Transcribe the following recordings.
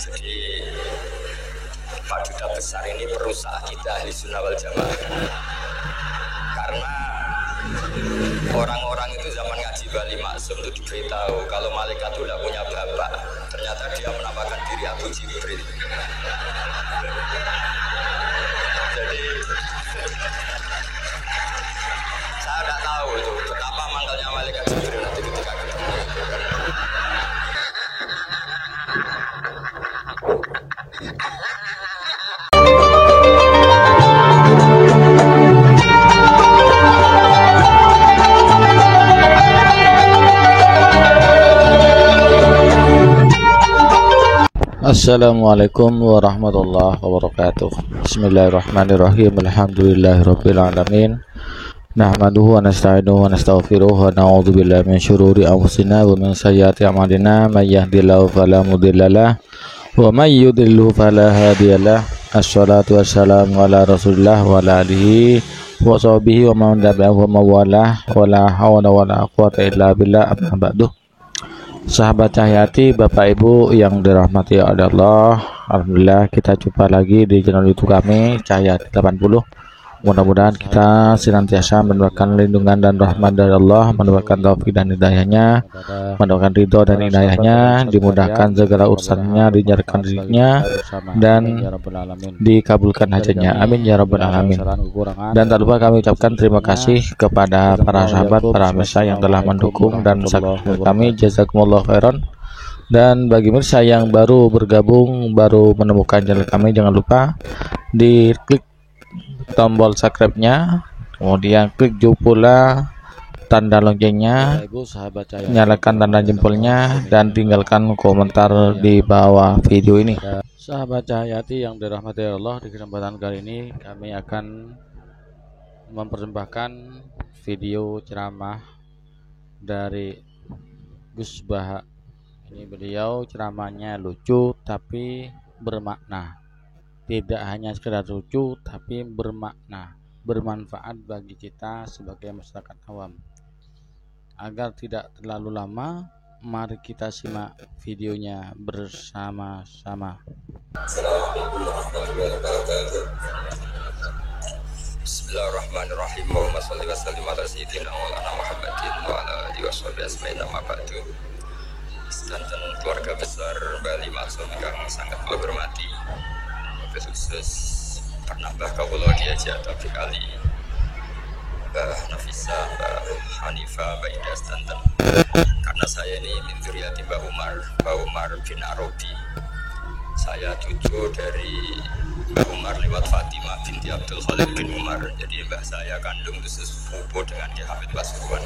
Jadi Pak Duta besar ini perusahaan kita ahli sunnah wal jamaah. Karena orang-orang itu zaman ngaji Bali Maksum itu diberitahu kalau malaikat itu tidak punya bapak. Ternyata dia menamakan diri Abu Jibril. Jadi saya tidak tahu itu betapa mangkalnya malaikat Jibril nanti ketika ketemu. Assalamualaikum warahmatullahi wabarakatuh. Bismillahirrahmanirrahim. Alhamdulillahirabbil alamin. Nahmaduhu wa nasta'inuhu wa nastaghfiruh wa na'udzu billahi min syururi anfusina wa min sayyiati a'malina. May yahdihillahu fala mudhillalah wa may yudhlil fala hadiyalah. Assalatu wassalamu ala Rasulillah wa ala alihi wa sahbihi wa man tabi'ahu wa mawalah wa la hawla wa la quwwata illa billah. Amma ba'du. Sahabat Cahyati, Bapak Ibu yang dirahmati oleh Allah, alhamdulillah kita jumpa lagi di channel YouTube kami Cahyati 80. Mudah-mudahan kita senantiasa mendapatkan lindungan dan rahmat dari Allah, mendapatkan taufik dan hidayahnya, mendapatkan ridho dan hidayahnya, dimudahkan segala urusannya, dinyarkan rizkinya, dan dikabulkan hajatnya. Amin ya rabbal alamin. Dan tak lupa kami ucapkan terima kasih kepada para sahabat, para pemirsa yang telah mendukung dan subscribe kami. Jazakumullah khairan. Dan bagi pemirsa yang baru bergabung, baru menemukan channel kami, jangan lupa diklik tombol subscribe-nya, kemudian klik pula tanda loncengnya, nyalakan tanda jempolnya, dan tinggalkan komentar di bawah video ini. Sahabat Cahyati yang dirahmati Allah, di kesempatan kali ini kami akan mempersembahkan video ceramah dari Gus Baha. Ini beliau ceramahnya lucu tapi bermakna. Tidak hanya sekedar lucu tapi bermakna, bermanfaat bagi kita sebagai masyarakat awam. Agar tidak terlalu lama, mari kita simak videonya bersama-sama. Bismillahirrahmanirrahim. Allahumma shalli wa sallim ala sayyidina Maulana Muhammadin wa ala alihi washabihi ajmain. Amma ba'du. Sedanten keluarga besar Bali Maksum yang sangat kula hormati, khusus pernah Mbah kawula diajak tapi kali Mbah Nafisa, Mbah Hanifah, Mbah Ida sedanten. Karena saya ini min dzurriyyati Mbah Umar bin Arabi. Saya cucu dari Mbah Umar lewat Fatimah binti Abdul Khalid bin Umar. Jadi mbah saya kandung itu sepupu dengan Ki Hamid Pasuruan.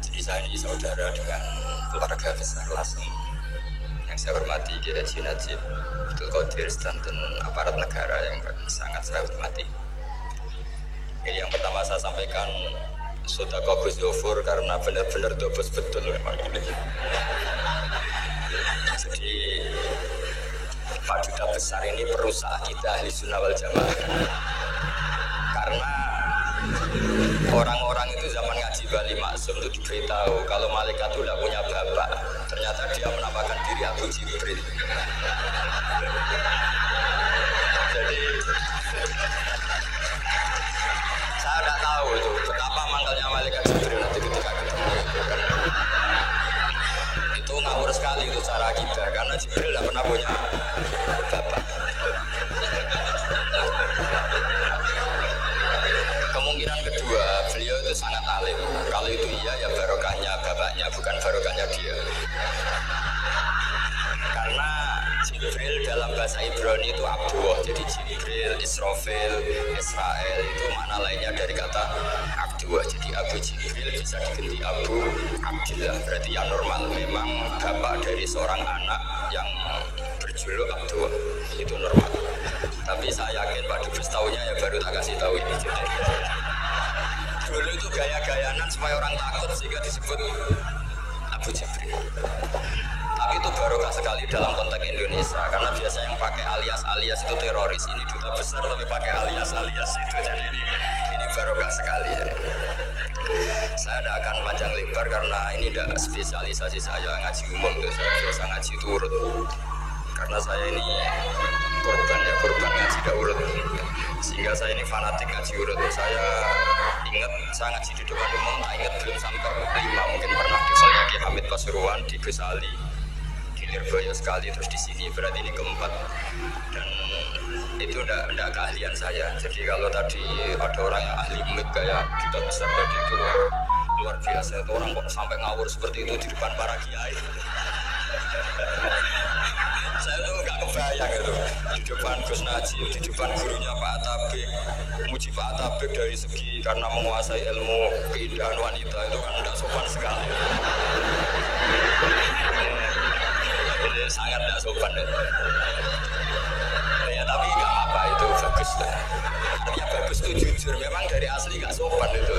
Jadi saya ini saudara dengan keluarga besar Lasem. Yang saya hormati Ki Haji Najib Abdul Qadir dan aparat negara yang sangat saya hormati. Ini yang pertama saya sampaikan sedekah Gus Zofur karena benar-benar dobos betul memang ini. Jadi Pak Duta besar ini perusahaan kita ahli sunnah wal jamaah. Karena orang-orang itu zaman ngaji Bali Maksum itu diberitahu kalau malaikat itu tidak punya bapak. Ternyata dia menamakan diri Abu Jibril. Jadi saya tidak tahu itu betapa mangkalnya malaikat Jibril nanti ketika ketemu. Itu ngawur sekali itu cara kita, karena Jibril tidak pernah punya bapak. Kemungkinan kedua, beliau itu sangat alim. Kalau itu iya ya barokahnya bapaknya, bukan barokahnya dia. Karena Jibril dalam bahasa Ibrani itu Abdullah. Jadi Jibril, Israfil, Israel itu makna lainnya dari kata Abdullah. Jadi Abu Jibril bisa diganti Abu Abdillah. Berarti yang normal memang bapak dari seorang anak yang berjuluk Abdullah. Itu normal. Tapi saya yakin Pak Dubes tahunya ya baru tak kasih tahu ini. Jadi dulu itu gaya-gayanan supaya orang takut sehingga disebut Abu Jibril. Tapi itu barokah sekali dalam konteks Indonesia, karena biasanya yang pakai alias-alias itu teroris. Ini duta besar tapi pakai alias-alias itu. Jadi ini barokah sekali ya. Saya tidak akan panjang lebar karena ini tidak spesialisasi saya ngaji umum. Saya biasa ngaji turut. karena saya ini korban ngaji daurut, sehingga saya ini fanatik ngaji urut. Saya ingat saya ngaji di depan umum, tak ingat belum sampai 5, mungkin pernah di Ki Hamid Pasuruan, di Gus Ali, di Lirboyo sekali, terus di sini berarti ini keempat. Dan itu enggak keahlian saya. Jadi kalau tadi ada orang yang ahli mic kayak kita besar tadi itu luar biasa, itu orang kok sampai ngawur seperti itu di depan para kiai. Saya tuh nggak kebayang itu di depan Gus Najib, di depan gurunya Pak Atabik, muji Pak Atabik dari segi karena menguasai ilmu keindahan wanita, itu kan tidak sopan sekali. Ini sangat tidak sopan ya, tapi nggak apa, itu bagus lah. Artinya bagus itu jujur, memang dari asli nggak sopan itu.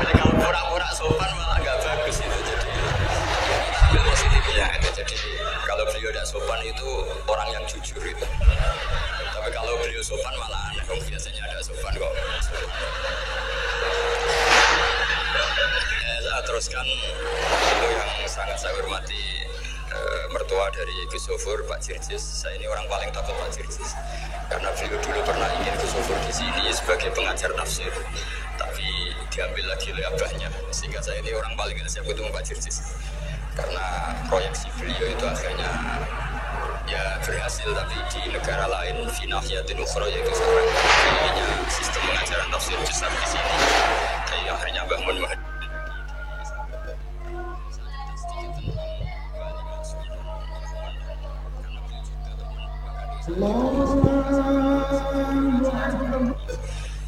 Jadi kalau pura-pura sopan malah nggak bagus itu. Jadi ambil positifnya itu. Jadi kalau beliau tidak sopan itu orang yang jujur itu. Tapi kalau beliau sopan malah aneh. Biasanya ada sopan kok. Saya teruskan itu yang sangat saya hormati, mertua dari Gus Sofur, Pak Jirjis. Saya ini orang paling takut Pak Jirjis karena beliau dulu pernah ingin Gus Sofur di sini sebagai pengajar tafsir, tapi diambil lagi oleh abahnya, sehingga saya ini orang paling tidak siap ketemu Pak Jirjis karena proyeksi beliau itu akhirnya ya berhasil, tapi di negara lain finahiyatin ukhra, yaitu sekarang kayaknya sistem pengajaran tafsir besar di sini. Jadi akhirnya Mbah Mun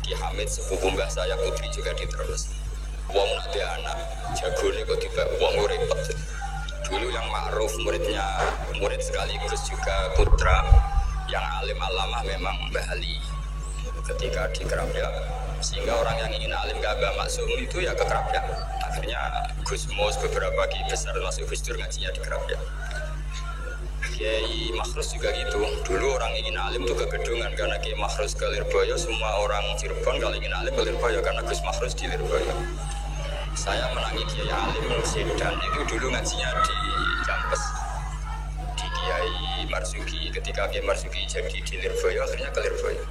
Ki Hamid sepupu mbah saya putri juga diterus. Wong nanti anak jago nih kok tiba wong repot. Dulu yang ma'ruf muridnya, murid sekaligus juga putra yang alim alamah memang Mbah Ali ketika di Kerapia, sehingga orang yang ingin alim ke Mbah Maksum itu ya ke Kerapia. Akhirnya Gus Mus beberapa kiai besar masuk Gus Dur ngajinya di Kerapia. Kiai Makhrus juga gitu. Dulu orang ingin alim tuh ke Gedungan, karena Kiai Makhrus ke Lirboyo, semua orang Cirebon kalau ingin alim ke Lirboyo karena Gus Makhrus di Lirboyo. Saya menangi Kiai Alim Sedan itu dulu ngajinya di Jampes, di Kiai Marzuki. Ketika Kiai Marzuki jadi di Lirboyo, akhirnya ke Lirboyo.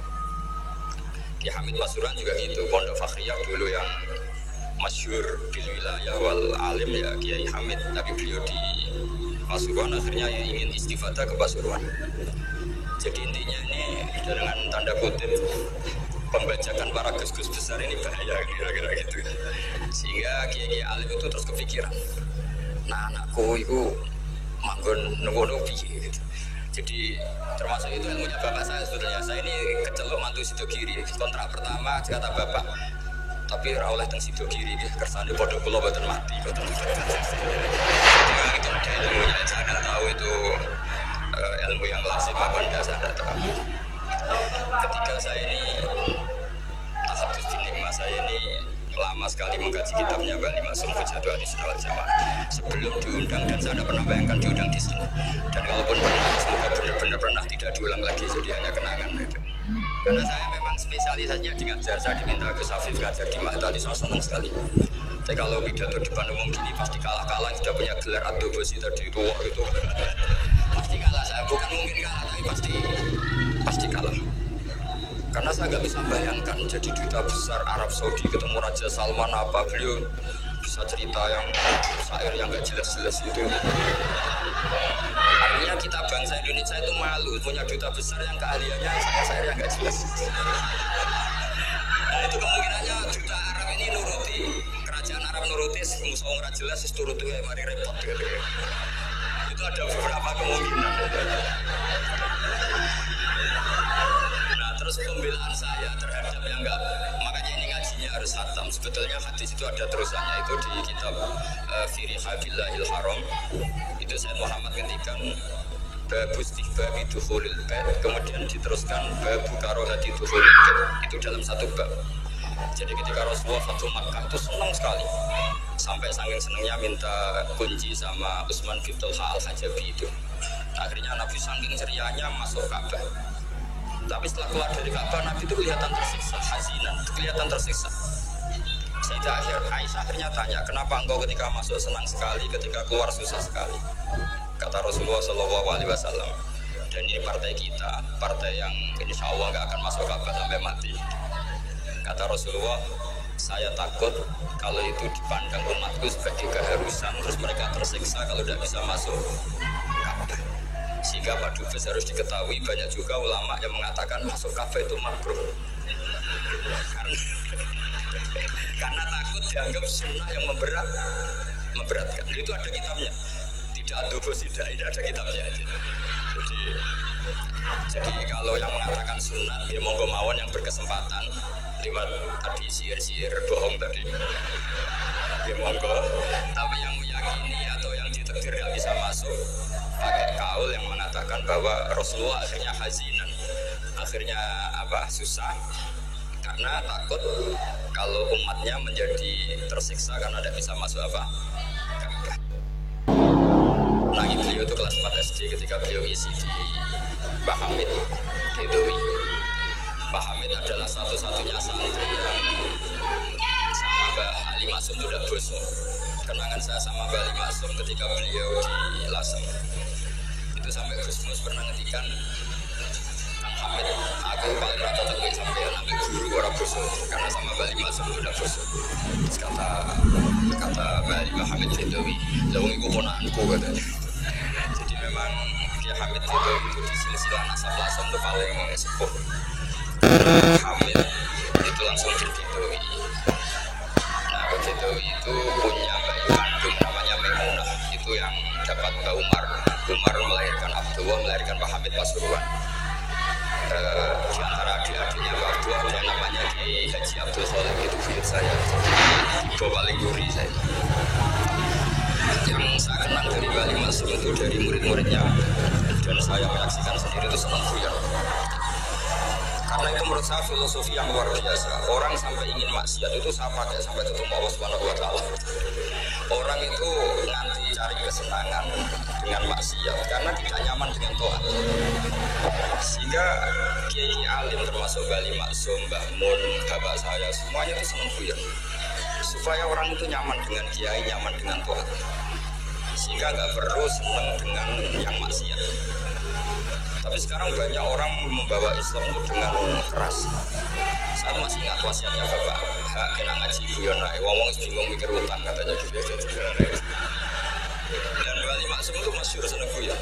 Kiai Hamid Pasuruan juga gitu. Pondok Fakhriyah dulu yang masyhur di wilayah wal alim ya Kiai Hamid, tapi beliau di Pasuruan akhirnya ingin istifadah ke Pasuruan. Jadi intinya ini dengan tanda kutip pembajakan para gus-gus besar ini bahaya kira-kira gitu. Sehingga kiai alim itu terus kepikiran, nah anakku itu manggon nunggu piye gitu. Jadi termasuk itu ilmunya bapak saya sebetulnya. Saya ini kecelok mantu sido kiri. Kontrak pertama kata bapak, tapi ora oleh teng sido kiri kersane padha kula mboten mati kok. Itu ada ilmunya, saya tidak tahu itu ilmu yang lazim apa enggak, saya tidak tahu. Ketika saya ini tahadus di nikmah, saya ini lama sekali mengkaji kitabnya Mbah Maksum Hujjatul Ahlussunnah wal Jamaah sebelum diundang, dan saya tidak pernah bayangkan diundang di sini. Dan kalaupun pernah, semoga benar-benar pernah tidak diulang lagi, jadi hanya kenangan itu. Karena saya memang spesialisasinya di ngajar, saya diminta Gus Hafif ngajar di Mahdali, saya senang sekali. Tapi kalau pidato depan umum gini pasti kalah-kalah, sudah punya gelar adobesi tadi itu, itu pasti kalah. Saya bukan mungkin kalah, tapi pasti kalah. Karena saya nggak bisa bayangkan jadi duta besar Arab Saudi ketemu Raja Salman apa, beliau bisa cerita yang syair yang nggak jelas-jelas itu. Artinya kita bangsa Indonesia itu malu punya duta besar yang keahliannya syair yang nggak jelas. Nah itu kemungkinannya duta Arab ini nuruti kerajaan Arab, nuruti musuh nggak jelas, turuti mari repot gitu. Itu ada beberapa kemungkinan. Terus pembelaan saya terhadap yang enggak, makanya ini ngajinya harus khatam. Sebetulnya hadis itu ada terusannya, itu di kitab Firiha Billahil Haram. Itu Sayyid Muhammad ngendikan babu istihbabi dukhulil bait, kemudian diteruskan babu karohati dukhulil bait. Itu dalam satu bab. Jadi ketika Rasulullah Fathu Makkah itu senang sekali, sampai saking senangnya minta kunci sama Utsman bin Talha Al-Hajabi itu. Akhirnya Nabi saking cerianya masuk Ka'bah. Tapi setelah keluar dari Ka'bah, Nabi itu kelihatan tersiksa, hasinan, kelihatan tersiksa. Aisyah akhirnya tanya, kenapa engkau ketika masuk senang sekali, ketika keluar susah sekali? Kata kata Rasulullah Shallallahu Alaihi Wasallam. Dan ini partai kita, partai yang insya Allah nggak akan masuk Ka'bah sampai mati. Kata Rasulullah, saya takut kalau itu dipandang umatku sebagai keharusan, terus mereka tersiksa kalau tidak bisa masuk Ka'bah. Sehingga Pak Dubes harus diketahui, banyak juga ulama yang mengatakan masuk Ka'bah itu makruh. Karena takut dianggap sunnah yang memberatkan. Itu ada kitabnya. Tidak ada kitabnya. Jadi kalau yang mengatakan sunat, dia monggo mawon yang berkesempatan lewat tadi sihir bohong tadi. Dia monggo. Tapi yang meyakini atau yang ditakdir tidak bisa masuk, pakai kaul yang mengatakan bahwa Rasulullah akhirnya hazinan, akhirnya susah karena takut kalau umatnya menjadi tersiksa karena tidak bisa masuk Nah, beliau itu kelas 4 SD ketika beliau isi di Mbah Hamid Kedowi. Mbah Hamid adalah satu-satunya santri yang sama Mbah Ali Masum itu udah bosan. Kenangan saya sama Mbah Ali Masum ketika beliau di Lasem itu sampai Gus Mus pernah ngetikan, Kang Hamid, aku paling rata teguh sampai ambil guru orang bosan karena sama Mbah Ali Masum itu udah bosan. Terus kata Mbah Hamid Kedowi, lawang iku ponakanku katanya. Jadi memang Kiai Hamid Kedowi itu di silsilah nasab Lasem itu paling sepuh. Hamid itu langsung ke Kedowi. Nah, Kedowi itu punya bayi kandung namanya Maimunah. Itu yang dapat Mbak Umar melahirkan Abdullah, melahirkan Pak Hamid Pasuruan. Di antara adik-adiknya Pak Abdullah ada yang namanya Kiai Haji Abdul Soleh, itu buyut saya. Ibu paling gurih saya. Yang saya kenal dari Bali Masum itu dari murid-muridnya, dan saya menyaksikan sendiri itu senang guyon. Karena itu menurut saya filosofi yang luar biasa. Orang sampai ingin maksiat itu saya pakai sampai ketemu Allah Subhanahu Wa Taala. Orang itu nanti cari kesenangan dengan maksiat karena tidak nyaman dengan Tuhan. Sehingga Kiai Alim termasuk Bali Maksum, Mbah Mun, bapak saya semuanya itu senang guyon. Supaya orang itu nyaman dengan Kiai, nyaman dengan Tuhan. Sehingga nggak perlu senang dengan yang maksiat. Tapi sekarang banyak orang membawa Islam itu dengan keras. Saya masih ingat wasiatnya bapak, kena ngaji guyon, ngomong bingung mikir utang katanya gitu. Dan Wali Maksum itu masyhur seneng guyon.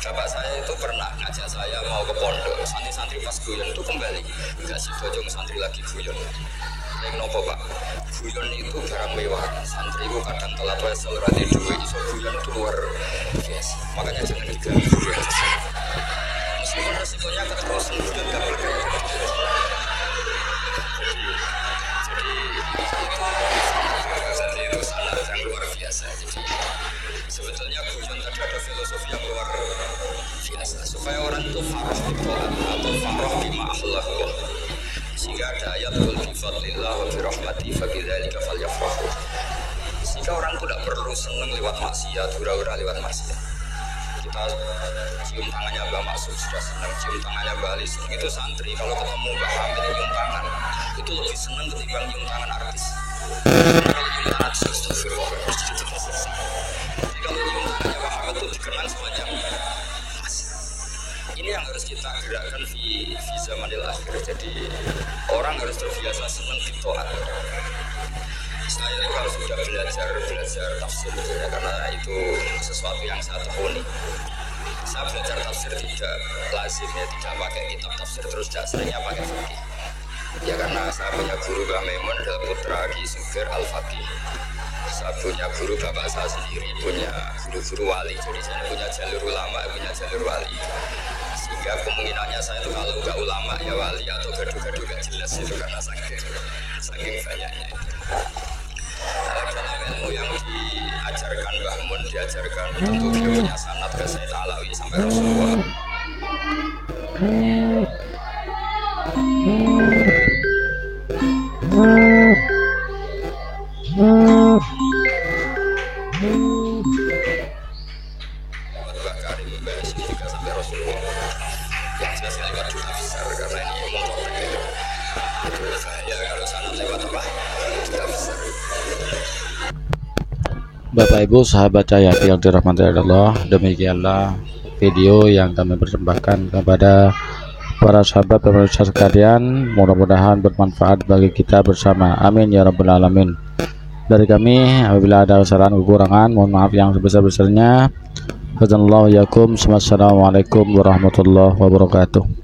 Bapak saya itu pernah ngajak saya mau ke pondok, santri-santri pas guyon itu kembali, enggak sih bojong santri lagi guyon. Kenapa Pak? Guyon itu barang mewah. Santri itu kadang telat wesel rati duwe iso guyon itu luar biasa. Makanya jangan diganggu. Meskipun resikonya keterusan guyon gak boleh. Jadi itu sangat yang luar biasa. Jadi sebetulnya guyon tadi ada filosofi yang luar biasa supaya orang itu farah di Quran atau farah bima akhlaqullah. Sehingga ada ayat qul bi fadlillah wa bi rahmatihi fa bidzalika falyafrahu. Sehingga orang itu tidak perlu senang lewat maksiat, hura-hura lewat maksiat. Kita cium tangannya Mbak Maksud sudah senang, cium tangannya Mbak Ali senang. Itu santri kalau ketemu Mbak Hamid cium tangan itu lebih senang ketimbang cium tangan artis. Kalau cium tangan artis astagfirullah. Jadi kalau cium tangannya Mbak Hamid itu dikenang sepanjang. Ini yang harus kita gerakkan di zamanil akhir. Jadi orang harus terbiasa senang fitoat. Saya ini kalau sudah belajar tafsir ya, karena itu sesuatu yang saya tekuni. Saya belajar tafsir tidak lazim ya, tidak pakai kitab tafsir terus, tidak seringnya pakai fikih. Ya karena saya punya guru Mbah Maimun adalah putra Ki Sugir Al-Faqih. Saya punya guru bapak saya sendiri, punya guru-guru wali. Jadi saya punya jalur ulama, punya jalur wali. Sehingga kemungkinannya saya itu kalau nggak ulama ya wali atau gaduh-gaduh nggak jelas itu karena saking banyaknya itu. Dalam ilmu yang diajarkan Mbah Mun, diajarkan tentu dia punya sanad ke Sayyid Alawi sampai Rasulullah. Mbah Karim, Mbah Isi juga sampai Rasulullah. Yang jelas lewat duta besar karena ini motor itu. Itu saya kalau sanad lewat apa? Duta besar. Bapak Ibu sahabat Cahayati yang dirahmati Allah, demikianlah video yang kami persembahkan kepada para sahabat pemirsa sekalian. Mudah-mudahan bermanfaat bagi kita bersama, amin ya rabbal alamin. Dari kami, apabila ada kesalahan kekurangan, mohon maaf yang sebesar-besarnya. Assalamualaikum warahmatullahi wabarakatuh.